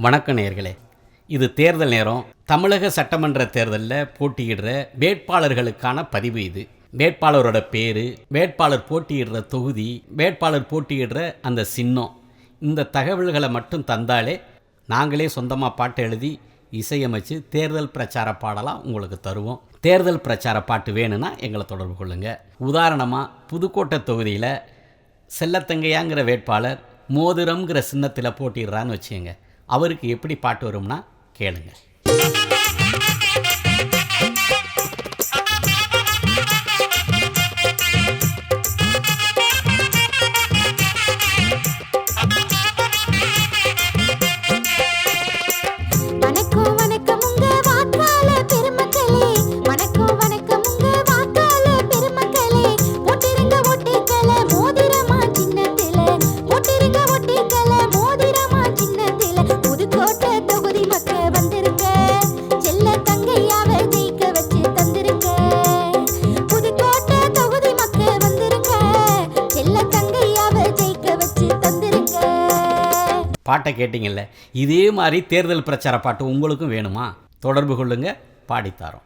வணக்க நேயர்களே, இது தேர்தல் நேரம். தமிழக சட்டமன்ற தேர்தலில் போட்டியிடுற வேட்பாளர்களுக்கான பதிவு இது. வேட்பாளரோட பேர், வேட்பாளர் போட்டியிடுற தொகுதி, வேட்பாளர் போட்டியிடுற அந்த சின்னம், இந்த தகவல்களை மட்டும் தந்தாலே நாங்களே சொந்தமாக பாட்டு எழுதி இசையமைச்சு தேர்தல் பிரச்சார பாடலாம் உங்களுக்கு தருவோம். தேர்தல் பிரச்சார பாட்டு வேணும்னா எங்களை தொடர்பு கொள்ளுங்கள். உதாரணமாக புதுக்கோட்டை தொகுதியில் செல்லத்தங்கையாங்கிற வேட்பாளர் மோதிரம்ங்கிற சின்னத்தில் போட்டிடுறான்னு வச்சுங்க. அவருக்கு எப்படி பாட்டு வரும்னா கேளுங்க. பாட்டை கேட்டிங்கல்ல, இதே மாதிரி தேர்தல் பிரச்சார பாட்டு உங்களுக்கும் வேணுமா? தொடர்பு கொள்ளுங்கள், பாடித்தாரோம்.